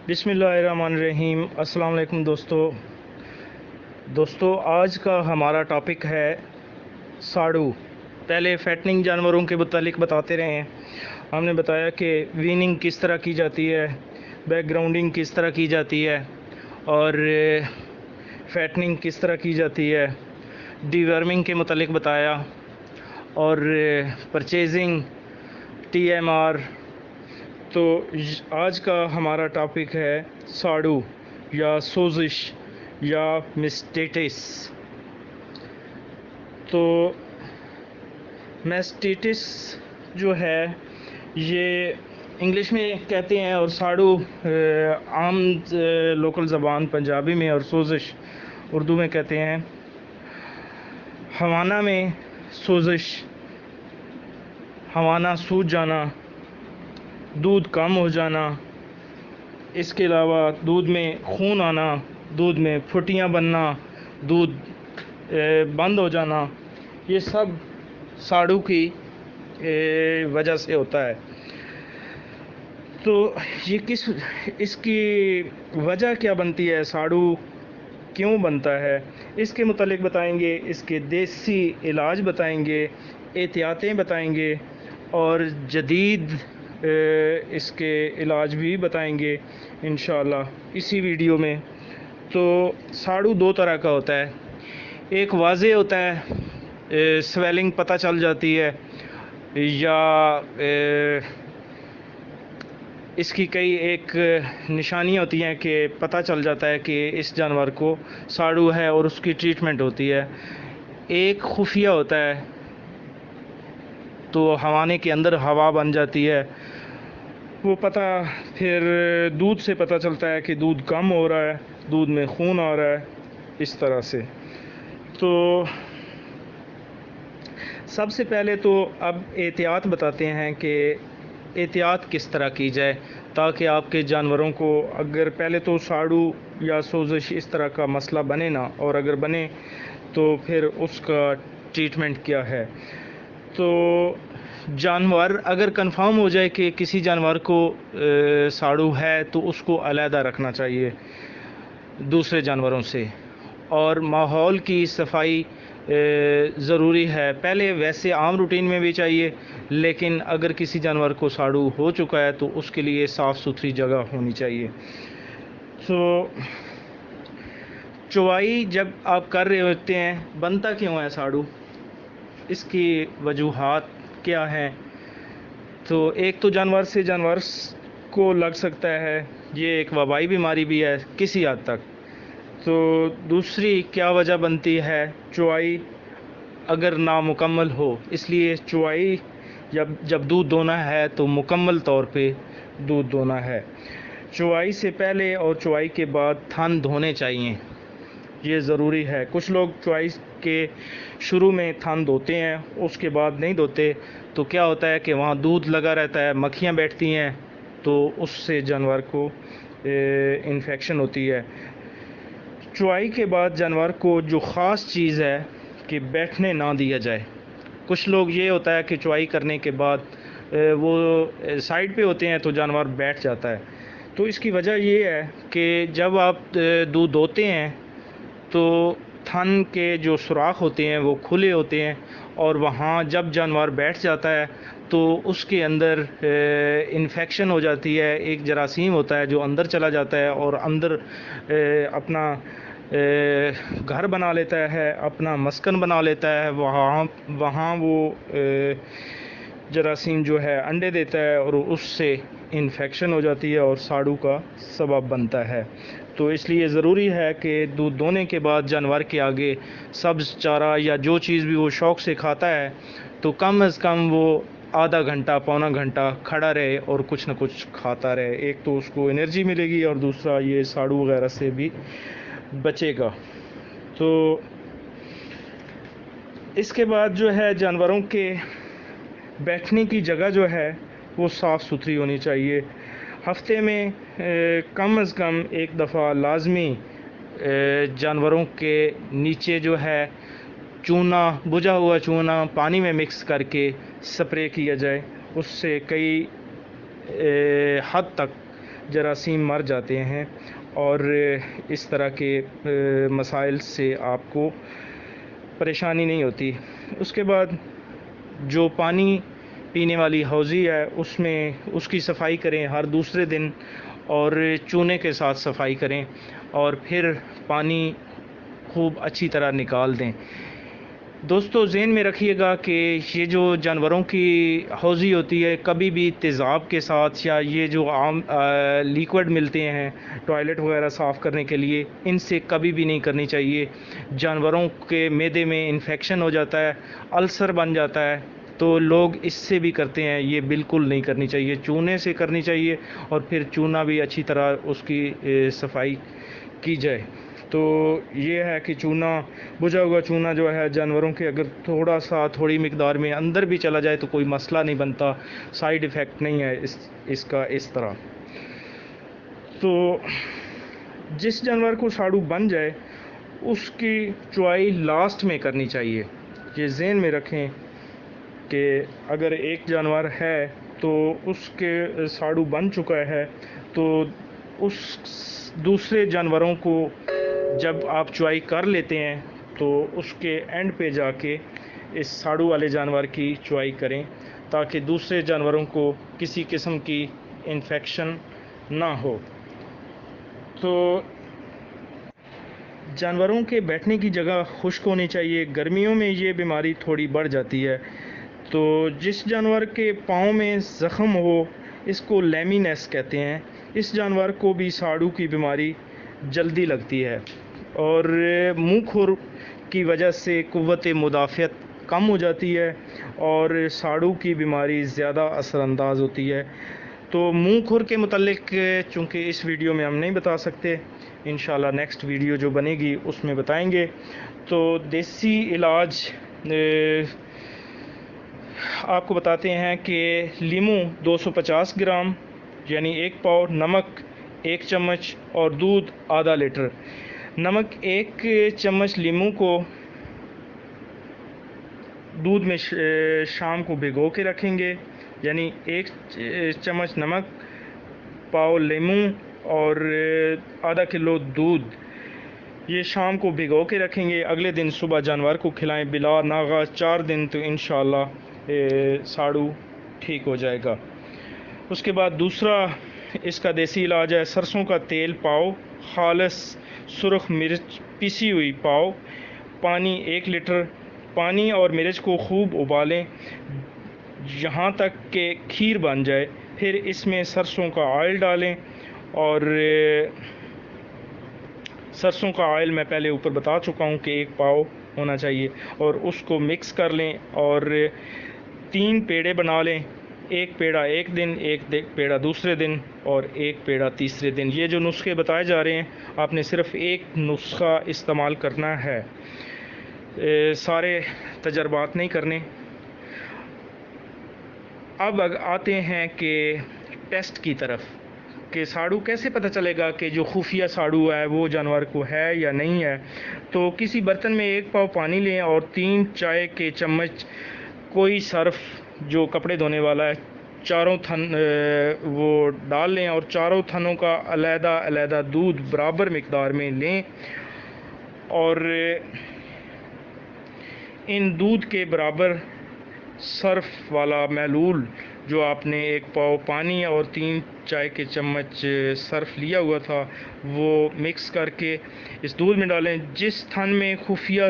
बिस्मिल्लाहिर्रहमानिर्रहीम। अस्सलाम वालेकुम दोस्तों, आज का हमारा टॉपिक है साड़ू। पहले फैटनिंग जानवरों के मुतालिक बताते रहे हैं। हमने बताया कि वीनिंग किस तरह की जाती है, बैकग्राउंडिंग किस तरह की जाती है और फैटनिंग किस तरह की जाती है। डीवर्मिंग के मुतालिक बताया और परचेजिंग, टीएमआर। तो आज का हमारा टॉपिक है साड़ू या सोजिश या मेस्टेटिस। तो मेस्टेटिस जो है ये इंग्लिश में कहते हैं और साड़ू आम लोकल ज़बान पंजाबी में और सोजिश उर्दू में कहते हैं। हवाना में सोजिश, हवाना सूज जाना, दूध कम हो जाना, इसके अलावा दूध में खून आना, दूध में फुटियाँ बनना, दूध बंद हो जाना, ये सब साड़ू की वजह से होता है। तो ये इसकी वजह क्या बनती है, साड़ू क्यों बनता है, इसके मुतालिक बताएंगे। इसके देसी इलाज बताएंगे, एहतियातें बताएंगे और जदीद इसके इलाज भी बताएंगे इंशाअल्लाह इसी वीडियो में। तो साड़ू दो तरह का होता है। एक वाज़े होता है, स्वेलिंग पता चल जाती है, या इसकी कई एक निशानियाँ होती हैं कि पता चल जाता है कि इस जानवर को साड़ू है और उसकी ट्रीटमेंट होती है। एक खुफिया होता है, तो हवाने के अंदर हवा बन जाती है, वो पता फिर दूध से पता चलता है कि दूध कम हो रहा है, दूध में खून आ रहा है, इस तरह से। तो सबसे पहले तो अब एहतियात बताते हैं कि एहतियात किस तरह की जाए ताकि आपके जानवरों को, अगर पहले तो साड़ू या सोजिश इस तरह का मसला बने ना, और अगर बने तो फिर उसका ट्रीटमेंट क्या है। तो जानवर अगर कंफर्म हो जाए कि किसी जानवर को साड़ू है तो उसको अलहदा रखना चाहिए दूसरे जानवरों से, और माहौल की सफाई ज़रूरी है। पहले वैसे आम रूटीन में भी चाहिए, लेकिन अगर किसी जानवर को साड़ू हो चुका है तो उसके लिए साफ़ सुथरी जगह होनी चाहिए। तो चुवाई जब आप कर रहे होते हैं, बनता क्यों है साड़ू, इसकी वजूहात क्या हैं। तो एक तो जानवर से जानवर को लग सकता है, ये एक वबाई बीमारी भी है किसी हद तक। तो दूसरी क्या वजह बनती है, चुवाई अगर नामुकम्मल हो, इसलिए चुवाई जब दूध दोना है तो मुकम्मल तौर पे दूध दोना है। चुवाई से पहले और चुवाई के बाद थन धोने चाहिए, ये ज़रूरी है। कुछ लोग चुवाई के शुरू में थन धोते हैं, उसके बाद नहीं धोते, तो क्या होता है कि वहाँ दूध लगा रहता है, मक्खियाँ बैठती हैं, तो उससे जानवर को इन्फेक्शन होती है। चुवाई के बाद जानवर को जो ख़ास चीज़ है कि बैठने ना दिया जाए। कुछ लोग ये होता है कि चुवाई करने के बाद वो साइड पे होते हैं तो जानवर बैठ जाता है। तो इसकी वजह ये है कि जब आप दूध दोते हैं तो थन के जो सुराख होते हैं वो खुले होते हैं, और वहाँ जब जानवर बैठ जाता है तो उसके अंदर इन्फेक्शन हो जाती है। एक जरासीम होता है जो अंदर चला जाता है और अंदर अपना घर बना लेता है, अपना मस्कन बना लेता है। वहाँ वो जरासीम जो है अंडे देता है और उससे इन्फेक्शन हो जाती है और साड़ू का सबब बनता है। तो इसलिए ज़रूरी है कि दूध दोने के बाद जानवर के आगे सब्ज़ चारा या जो चीज़ भी वो शौक़ से खाता है, तो कम अज़ कम वो आधा घंटा पौना घंटा खड़ा रहे और कुछ न कुछ खाता रहे। एक तो उसको एनर्जी मिलेगी और दूसरा ये साड़ू वगैरह से भी बचेगा। तो इसके बाद जो है, जानवरों के बैठने की जगह जो है वो साफ़ सुथरी होनी चाहिए। हफ्ते में कम अज़ कम एक दफ़ा लाजमी जानवरों के नीचे जो है चूना, बुझा हुआ चूना पानी में मिक्स करके स्प्रे किया जाए। उससे कई हद तक जरासीम मर जाते हैं और इस तरह के मसाइल से आपको परेशानी नहीं होती। उसके बाद जो पानी पीने वाली हौज़ी है उसमें उसकी सफाई करें हर दूसरे दिन और चूने के साथ सफाई करें और फिर पानी खूब अच्छी तरह निकाल दें। दोस्तों ज़हन में रखिएगा कि ये जो जानवरों की हौज़ी होती है कभी भी तेज़ाब के साथ या ये जो आम लिक्विड मिलते हैं टॉयलेट वगैरह साफ़ करने के लिए, इनसे कभी भी नहीं करनी चाहिए। जानवरों के मैदे में इन्फेक्शन हो जाता है, अल्सर बन जाता है, तो लोग इससे भी करते हैं। ये बिल्कुल नहीं करनी चाहिए, चूने से करनी चाहिए और फिर चूना भी अच्छी तरह उसकी सफाई की जाए। तो ये है कि चूना, बुझा हुआ चूना जो है जानवरों के अगर थोड़ी मिकदार में अंदर भी चला जाए तो कोई मसला नहीं बनता, साइड इफ़ेक्ट नहीं है इसका इस तरह। तो जिस जानवर को साड़ू बन जाए उसकी चुआई लास्ट में करनी चाहिए। ये ज़हन में रखें कि अगर एक जानवर है तो उसके साड़ू बन चुका है तो उस दूसरे जानवरों को जब आप चुआई कर लेते हैं तो उसके एंड पे जाके इस साड़ू वाले जानवर की चुआई करें ताकि दूसरे जानवरों को किसी किस्म की इन्फेक्शन ना हो। तो जानवरों के बैठने की जगह खुश्क होनी चाहिए। गर्मियों में ये बीमारी थोड़ी बढ़ जाती है। तो जिस जानवर के पाँव में ज़ख़म हो इसको लैमिनेस कहते हैं। इस जानवर को भी साड़ू की बीमारी जल्दी लगती है और मुँह खुर की वजह से क़ुव्वत मुदाफ़ियत कम हो जाती है और साड़ू की बीमारी ज़्यादा असरअंदाज होती है। तो मुँह खुर के मुतल्लिक चूँकि इस वीडियो में हम नहीं बता सकते, इंशाल्लाह नेक्स्ट वीडियो जो बनेगी उसमें बताएंगे। तो देसी इलाज आपको बताते हैं कि लीमू 250 ग्राम यानी 1 पाव, नमक 1 चम्मच और दूध आधा लीटर। नमक 1 चम्मच लीमू को दूध में शाम को भिगो के रखेंगे, यानी 1 चम्मच नमक, पाव लीमू और आधा किलो दूध, ये शाम को भिगो के रखेंगे। अगले दिन सुबह जानवर को खिलाएं बिला नागा 4 दिन, तो इंशाल्लाह साड़ू ठीक हो जाएगा। उसके बाद दूसरा इसका देसी इलाज है सरसों का तेल पाव, खालिस सुरख मिर्च पिसी हुई पाव, पानी 1 लीटर। पानी और मिर्च को खूब उबालें यहाँ तक कि खीर बन जाए। फिर इसमें सरसों का ऑयल डालें और सरसों का ऑयल मैं पहले ऊपर बता चुका हूँ कि 1 पाव होना चाहिए और उसको मिक्स कर लें और 3 पेड़े बना लें। 1 पेड़ा एक दिन, 1 पेड़ा दूसरे दिन और 1 पेड़ा तीसरे दिन। ये जो नुस्खे बताए जा रहे हैं आपने सिर्फ़ एक नुस्खा इस्तेमाल करना है, सारे तजर्बात नहीं करने। अब आते हैं कि टेस्ट की तरफ कि साड़ू कैसे पता चलेगा कि जो खुफिया साड़ू है वो जानवर को है या नहीं है। तो किसी बर्तन में 1 पाव पानी लें और 3 चाय के चम्मच कोई सर्फ जो कपड़े धोने वाला है चारों थन वो डाल लें और चारों थनों का अलग-अलग दूध बराबर मिकदार में लें और इन दूध के बराबर सर्फ वाला महलूल जो आपने 1 पाव पानी और 3 चाय के चम्मच सर्फ लिया हुआ था वो मिक्स करके इस दूध में डालें। जिस थन में खुफिया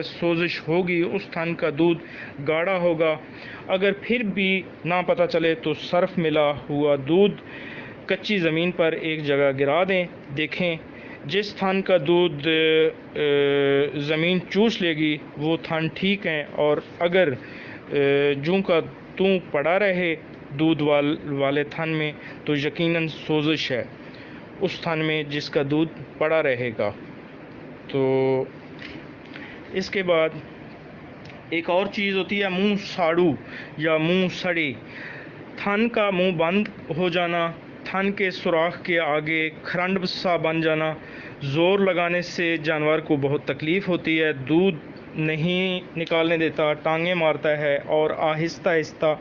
सोजिश होगी उस थन का दूध गाढ़ा होगा। अगर फिर भी ना पता चले तो सर्फ मिला हुआ दूध कच्ची ज़मीन पर एक जगह गिरा दें। देखें जिस थन का दूध ज़मीन चूस लेगी वो थन ठीक है और अगर जूं का तूं पड़ा रहे दूध वाले थन में तो यकीनन सोजिश है उस थन में जिसका दूध पड़ा रहेगा। तो इसके बाद एक और चीज़ होती है मुंह साड़ू या मुंह सड़ी। थन का मुंह बंद हो जाना, थन के सुराख के आगे खरंड सा बन जाना, ज़ोर लगाने से जानवर को बहुत तकलीफ़ होती है, दूध नहीं निकालने देता, टांगे मारता है और आहिस्ता आहिस्ता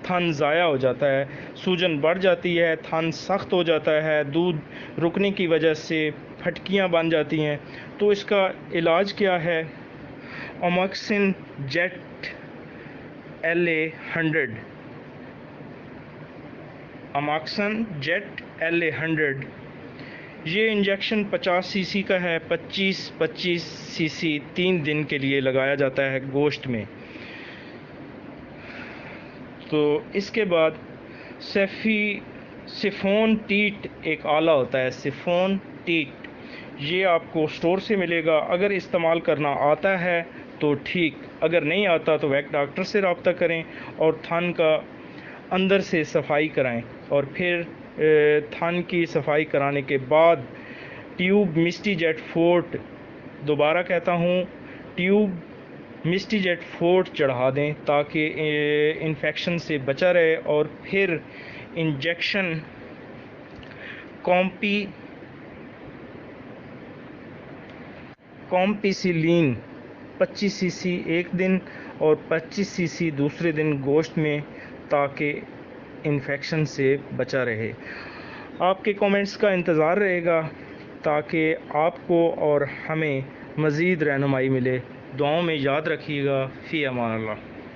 थन ज़ाया हो जाता है, सूजन बढ़ जाती है, थन सख्त हो जाता है, दूध रुकने की वजह से फटकियां बन जाती हैं। तो इसका इलाज क्या है? ओमोक्सिन जेट LA 100, अमॉक्सन जेट LA 100। ये इंजेक्शन 50 सीसी का है। 25-25 सीसी 3 दिन के लिए लगाया जाता है गोश्त में। तो इसके बाद सिफोन टीट एक आला होता है, सिफोन टीट, ये आपको स्टोर से मिलेगा। अगर इस्तेमाल करना आता है तो ठीक, अगर नहीं आता तो वैक डॉक्टर से रब्ता करें और थन का अंदर से सफाई कराएं। और फिर थन की सफाई कराने के बाद ट्यूब मिस्टी जेट फोर्ट, दोबारा कहता हूँ, ट्यूब मिस्टी जेट फोर्ट चढ़ा दें ताकि इन्फेक्शन से बचा रहे। और फिर इंजेक्शन कॉम्पिसिलिन 25 सीसी एक दिन और 25 सीसी दूसरे दिन गोश्त में, ताकि इन्फेक्शन से बचा रहे। आपके कमेंट्स का इंतज़ार रहेगा ताकि आपको और हमें मज़ीद रहनुमाई मिले। दुआओं में याद रखिएगा। फ़ी अमान अल्लाह।